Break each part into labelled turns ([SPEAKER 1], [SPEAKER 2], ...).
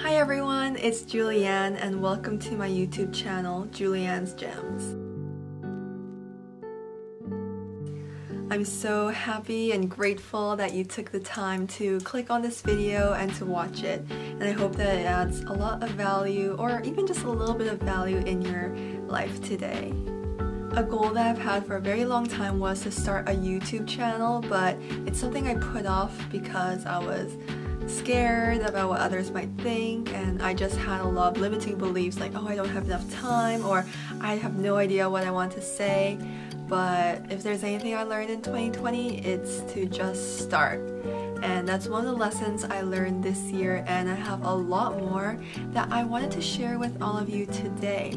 [SPEAKER 1] Hi everyone, it's Julianne and welcome to my YouTube channel, Julianne's Gems. I'm so happy and grateful that you took the time to click on this video and to watch it, and I hope that it adds a lot of value or even just a little bit of value in your life today. A goal that I've had for a very long time was to start a YouTube channel, but it's something I put off because I was scared about what others might think, and I just had a lot of limiting beliefs like, oh, I don't have enough time, or I have no idea what I want to say. But if there's anything I learned in 2020, it's to just start. And that's one of the lessons I learned this year, and I have a lot more that I wanted to share with all of you today.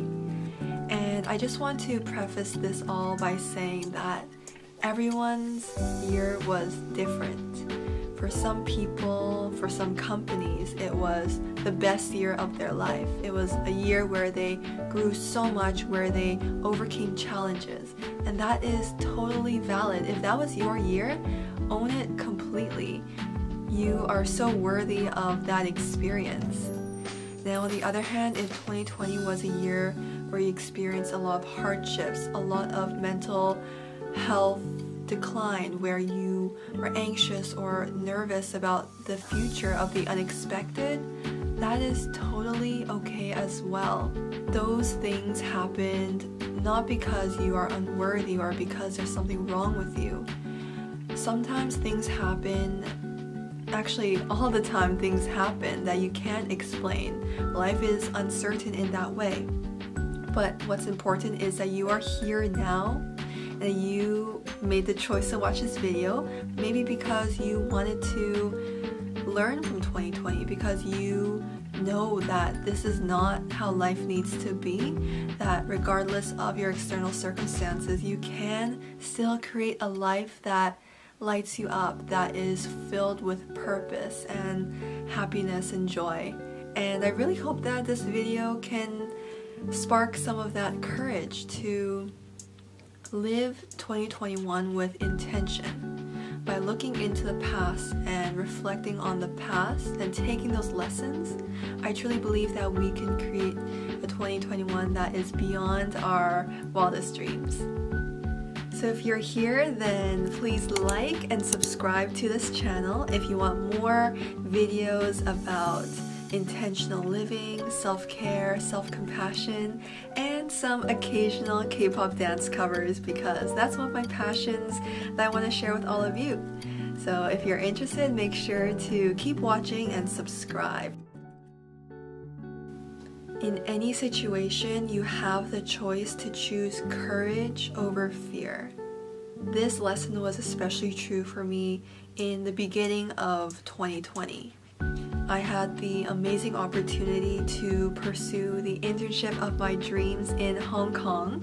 [SPEAKER 1] And I just want to preface this all by saying that everyone's year was different. For some people, for some companies, it was the best year of their life. It was a year where they grew so much, where they overcame challenges. And that is totally valid. If that was your year, own it completely. You are so worthy of that experience. Now, on the other hand, if 2020 was a year where you experienced a lot of hardships, a lot of mental health decline, where you were anxious or nervous about the future of the unexpected, that is totally okay as well. Those things happened not because you are unworthy or because there's something wrong with you. Sometimes things happen, actually all the time things happen that you can't explain. Life is uncertain in that way. But what's important is that you are here now, and you made the choice to watch this video, maybe because you wanted to learn from 2020, because you know that this is not how life needs to be, that regardless of your external circumstances, you can still create a life that lights you up, that is filled with purpose and happiness and joy. And I really hope that this video can spark some of that courage to live 2021 with intention. By looking into the past and reflecting on the past and taking those lessons, I truly believe that we can create a 2021 that is beyond our wildest dreams. So if you're here, then please like and subscribe to this channel if you want more videos about intentional living, self-care, self-compassion, and some occasional K-pop dance covers, because that's one of my passions that I want to share with all of you. So if you're interested, make sure to keep watching and subscribe. In any situation, you have the choice to choose courage over fear. This lesson was especially true for me in the beginning of 2020. I had the amazing opportunity to pursue the internship of my dreams in Hong Kong,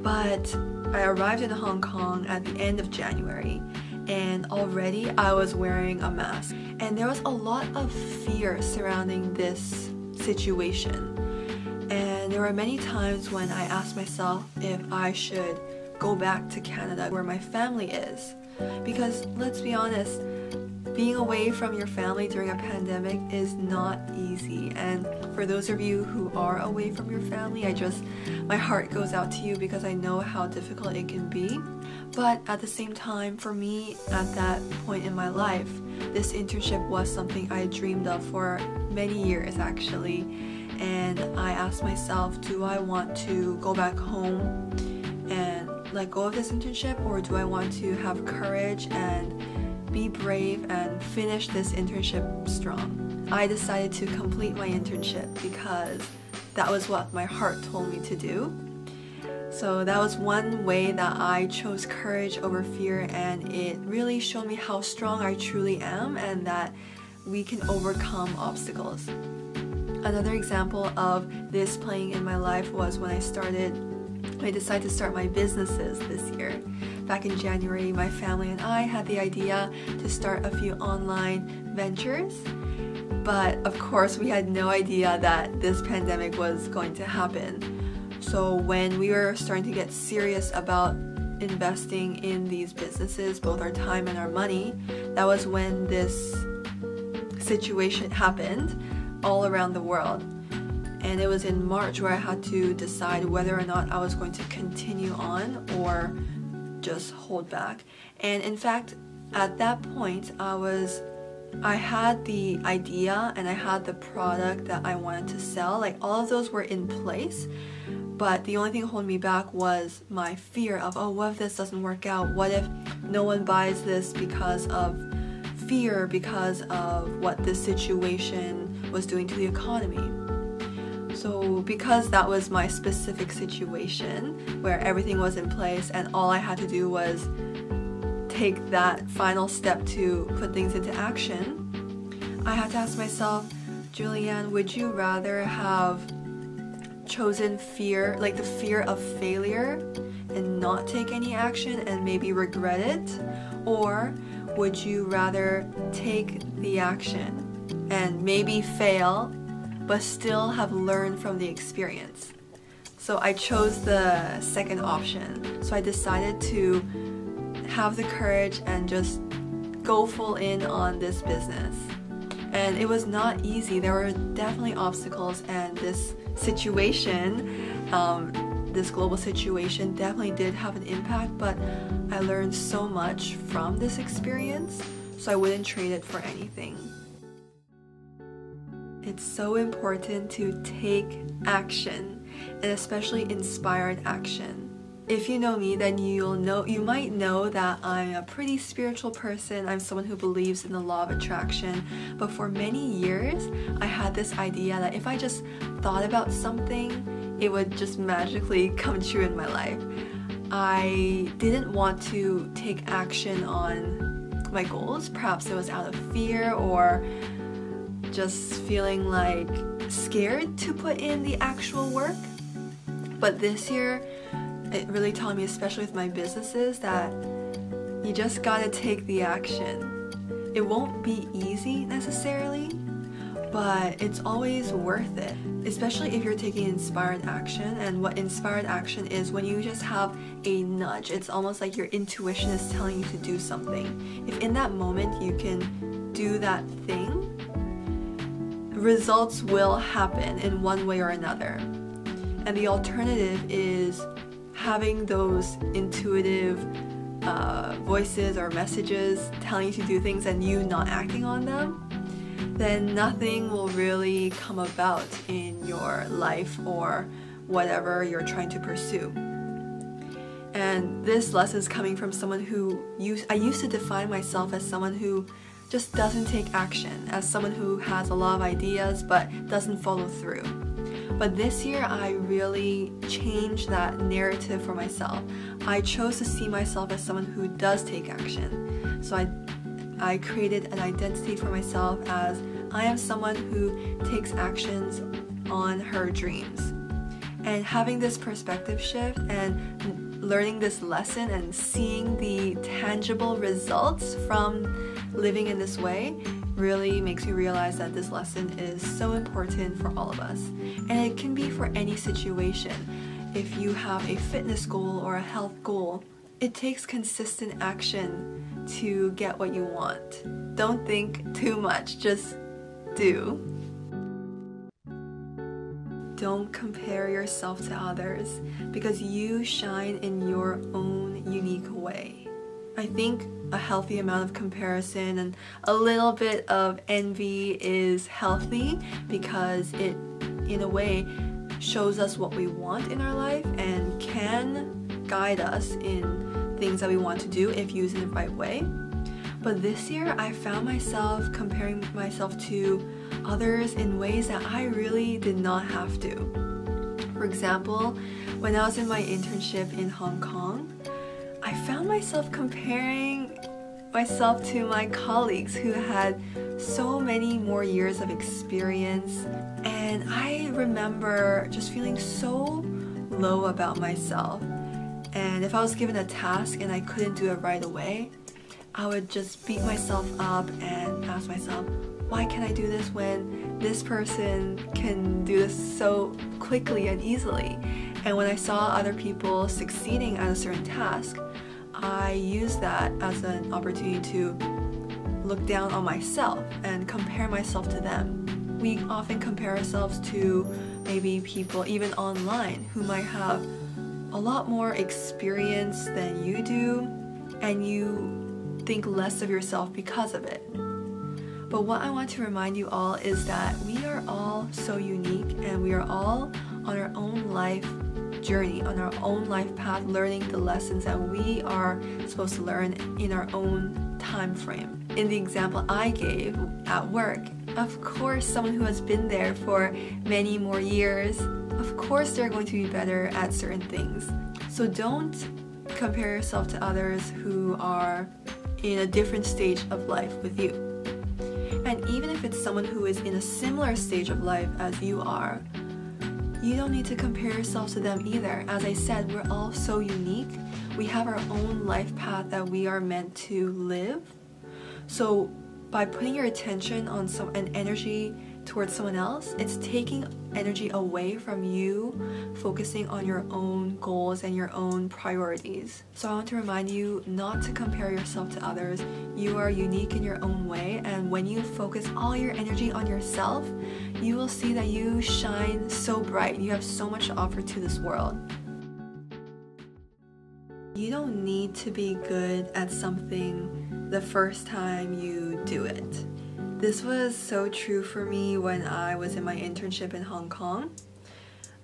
[SPEAKER 1] but I arrived in Hong Kong at the end of January, and already I was wearing a mask. And there was a lot of fear surrounding this situation. And there were many times when I asked myself if I should go back to Canada where my family is. Because let's be honest, being away from your family during a pandemic is not easy, and for those of you who are away from your family, my heart goes out to you because I know how difficult it can be. But at the same time, for me at that point in my life, this internship was something I dreamed of for many years actually, and I asked myself, do I want to go back home and let go of this internship, or do I want to have courage and be brave and finish this internship strong? I decided to complete my internship because that was what my heart told me to do. So that was one way that I chose courage over fear, and it really showed me how strong I truly am and that we can overcome obstacles. Another example of this playing in my life was when I decided to start my businesses this year. Back in January, my family and I had the idea to start a few online ventures, but of course we had no idea that this pandemic was going to happen. So when we were starting to get serious about investing in these businesses, both our time and our money, that was when this situation happened. all around the world. And it was in March where I had to decide whether or not I was going to continue on or just hold back. And in fact, at that point, I had the idea and I had the product that I wanted to sell. Like, all of those were in place, but the only thing holding me back was my fear of, oh, what if this doesn't work out? What if no one buys this because of fear, because of what this situation was doing to the economy? So because that was my specific situation where everything was in place and all I had to do was take that final step to put things into action, I had to ask myself, Julianne, would you rather have chosen fear, like the fear of failure, and not take any action and maybe regret it? Or would you rather take the action and maybe fail, but still have learned from the experience? So I chose the second option. So I decided to have the courage and just go full in on this business. And it was not easy. There were definitely obstacles, and this situation, this global situation definitely did have an impact, but I learned so much from this experience, so I wouldn't trade it for anything. It's so important to take action, and especially inspired action. If you know me, then you might know that I'm a pretty spiritual person. I'm someone who believes in the law of attraction. But for many years, I had this idea that if I just thought about something, it would just magically come true in my life. I didn't want to take action on my goals. Perhaps it was out of fear or just feeling like scared to put in the actual work. But this year, it really taught me, especially with my businesses, that you just gotta take the action. It won't be easy necessarily, but it's always worth it, especially if you're taking inspired action. And what inspired action is, when you just have a nudge, it's almost like your intuition is telling you to do something. If in that moment you can do that thing, results will happen in one way or another. And the alternative is having those intuitive voices or messages telling you to do things and you not acting on them, then nothing will really come about in your life or whatever you're trying to pursue. And this lesson is coming from someone who I used to define myself as someone who just doesn't take action, as someone who has a lot of ideas but doesn't follow through. But this year, I really changed that narrative for myself. I chose to see myself as someone who does take action. So I created an identity for myself as I am someone who takes actions on her dreams. And having this perspective shift and learning this lesson and seeing the tangible results from living in this way really makes me realize that this lesson is so important for all of us. And it can be for any situation. If you have a fitness goal or a health goal, it takes consistent action to get what you want. Don't think too much, just do. Don't compare yourself to others, because you shine in your own unique way. I think a healthy amount of comparison and a little bit of envy is healthy, because it, in a way, shows us what we want in our life and can guide us in things that we want to do if used in the right way. But this year, I found myself comparing myself to others in ways that I really did not have to. For example, when I was in my internship in Hong Kong, I found myself comparing myself to my colleagues who had so many more years of experience, and I remember just feeling so low about myself. And if I was given a task and I couldn't do it right away, I would just beat myself up and ask myself, why can't I do this when this person can do this so quickly and easily? And when I saw other people succeeding at a certain task, I used that as an opportunity to look down on myself and compare myself to them. we often compare ourselves to maybe people even online who might have a lot more experience than you do, and you think less of yourself because of it. But what I want to remind you all is that we are all so unique, and we are all on our own life journey, on our own life path, learning the lessons that we are supposed to learn in our own time frame. In the example I gave at work, of course someone who has been there for many more years, of course they're going to be better at certain things. So don't compare yourself to others who are in a different stage of life with you. And even if it's someone who is in a similar stage of life as you are, you don't need to compare yourself to them either. As I said, we're all so unique. We have our own life path that we are meant to live. So by putting your attention on and energy towards someone else, it's taking energy away from you, focusing on your own goals and your own priorities. So I want to remind you not to compare yourself to others. You are unique in your own way, and when you focus all your energy on yourself, you will see that you shine so bright. You have so much to offer to this world. You don't need to be good at something the first time you do it. This was so true for me when I was in my internship in Hong Kong.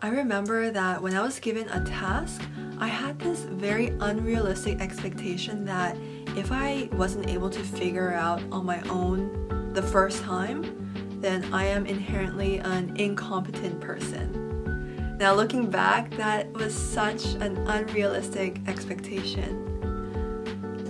[SPEAKER 1] I remember that when I was given a task, I had this very unrealistic expectation that if I wasn't able to figure out on my own the first time, then I am inherently an incompetent person. Now looking back, that was such an unrealistic expectation.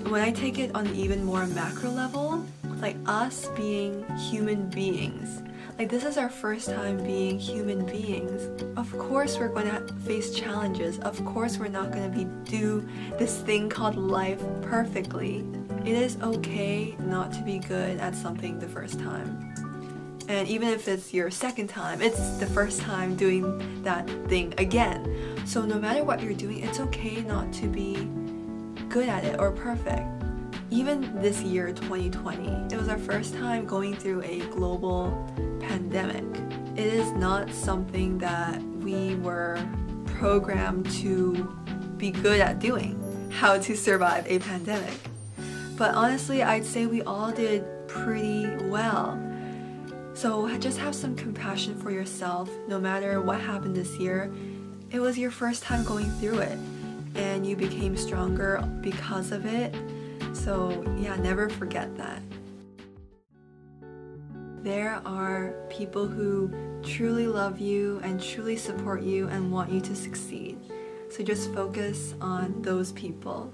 [SPEAKER 1] When I take it on an even more macro level, like us being human beings, like this is our first time being human beings. Of course we're going to face challenges. Of course we're not going to do this thing called life perfectly. It is okay not to be good at something the first time. And even if it's your second time, it's the first time doing that thing again. So no matter what you're doing, it's okay not to be good at it or perfect. Even this year, 2020, it was our first time going through a global pandemic. It is not something that we were programmed to be good at doing, how to survive a pandemic. But honestly, I'd say we all did pretty well. So just have some compassion for yourself. No matter what happened this year, it was your first time going through it, and you became stronger because of it. So yeah, never forget that. There are people who truly love you and truly support you and want you to succeed. So just focus on those people.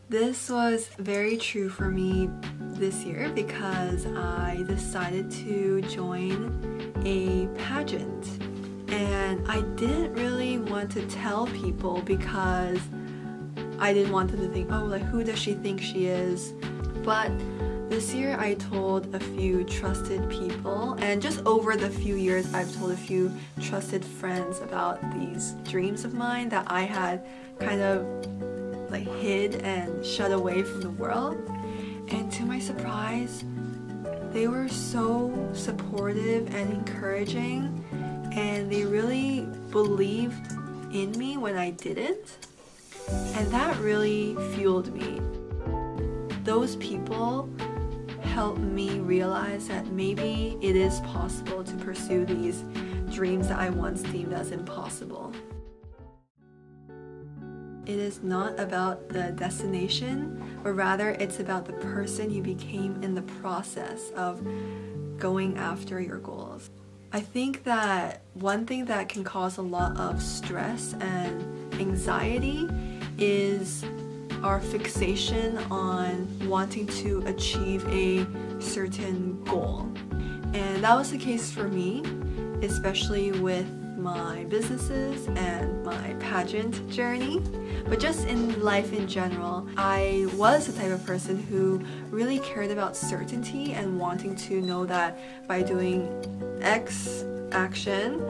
[SPEAKER 1] This was very true for me this year because I decided to join a pageant. And I didn't really want to tell people because I didn't want them to think, oh, like who does she think she is? But this year I told a few trusted people, and just over the few years I've told a few trusted friends about these dreams of mine that I had kind of like hid and shut away from the world. And to my surprise, they were so supportive and encouraging, and they really believed in me when I didn't. And that really fueled me. Those people helped me realize that maybe it is possible to pursue these dreams that I once deemed as impossible. It is not about the destination, but rather it's about the person you became in the process of going after your goals. I think that one thing that can cause a lot of stress and anxiety is our fixation on wanting to achieve a certain goal. And that was the case for me, especially with my businesses and my pageant journey. But just in life in general, I was the type of person who really cared about certainty and wanting to know that by doing X action,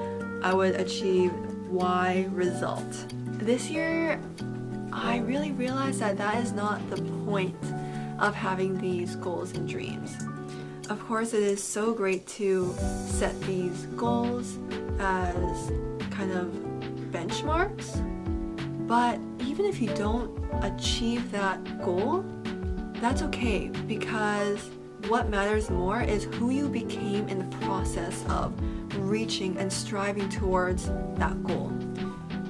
[SPEAKER 1] I would achieve Y result. This year, I really realized that that is not the point of having these goals and dreams. Of course, it is so great to set these goals as kind of benchmarks, but even if you don't achieve that goal, that's okay, because what matters more is who you became in the process of reaching and striving towards that goal.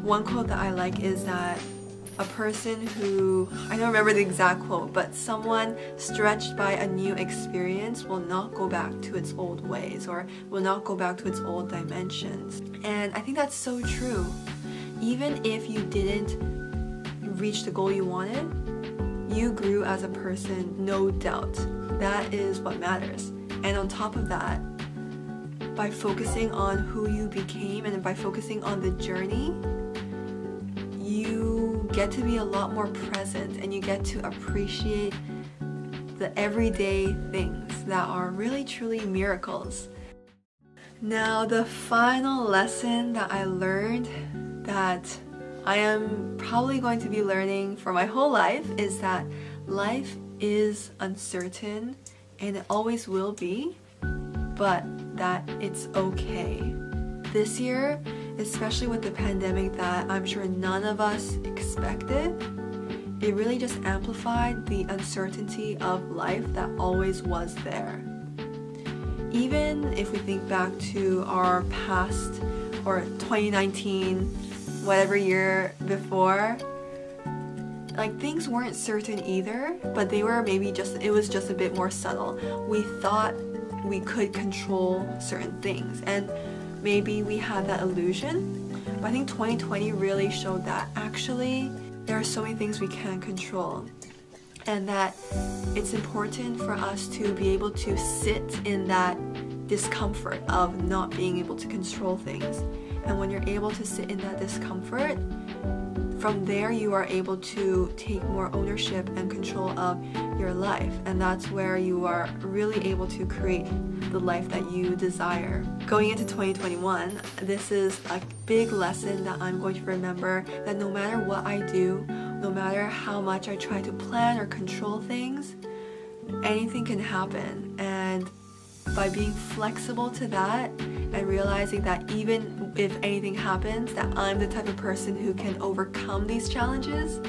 [SPEAKER 1] One quote that I like is that a person who, I don't remember the exact quote, but someone stretched by a new experience will not go back to its old ways, or will not go back to its old dimensions. And I think that's so true. Even if you didn't reach the goal you wanted, you grew as a person, no doubt. That is what matters. And on top of that, by focusing on who you became and by focusing on the journey, you get to be a lot more present and you get to appreciate the everyday things that are really truly miracles. Now, the final lesson that I learned that I am probably going to be learning for my whole life is that life is uncertain and it always will be, but that it's okay. This year, especially with the pandemic that I'm sure none of us expected, it really just amplified the uncertainty of life that always was there. Even if we think back to our past or 2019, whatever year before, like things weren't certain either, but they were maybe just, it was just a bit more subtle. We thought we could control certain things and maybe we had that illusion, but I think 2020 really showed that actually there are so many things we can't control, and that it's important for us to be able to sit in that discomfort of not being able to control things. And when you're able to sit in that discomfort, from there you are able to take more ownership and control of your life, and that's where you are really able to create the life that you desire. Going into 2021, this is a big lesson that I'm going to remember, that no matter what I do, no matter how much I try to plan or control things, anything can happen. And by being flexible to that and realizing that even if anything happens, that I'm the type of person who can overcome these challenges,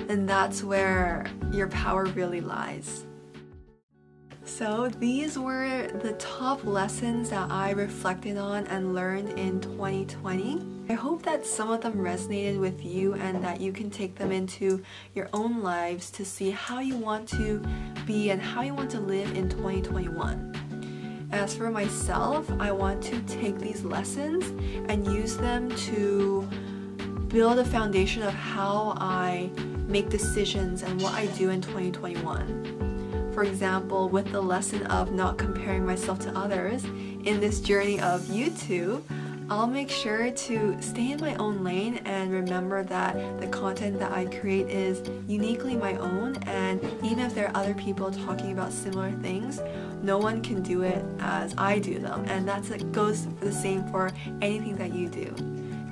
[SPEAKER 1] then that's where your power really lies. So these were the top lessons that I reflected on and learned in 2020. I hope that some of them resonated with you and that you can take them into your own lives to see how you want to be and how you want to live in 2021. As for myself, I want to take these lessons and use them to build a foundation of how I make decisions and what I do in 2021. For example, with the lesson of not comparing myself to others, in this journey of YouTube, I'll make sure to stay in my own lane and remember that the content that I create is uniquely my own, and even if there are other people talking about similar things, no one can do it as I do them, and that goes the same for anything that you do.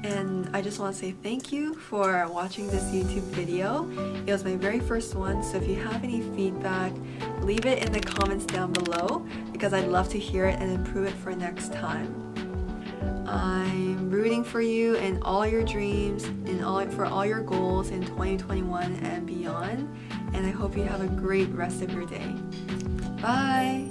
[SPEAKER 1] And I just want to say thank you for watching this YouTube video. It was my very first one, so if you have any feedback, leave it in the comments down below because I'd love to hear it and improve it for next time. I'm rooting for you in all your dreams, for all your goals in 2021 and beyond, and I hope you have a great rest of your day. Bye!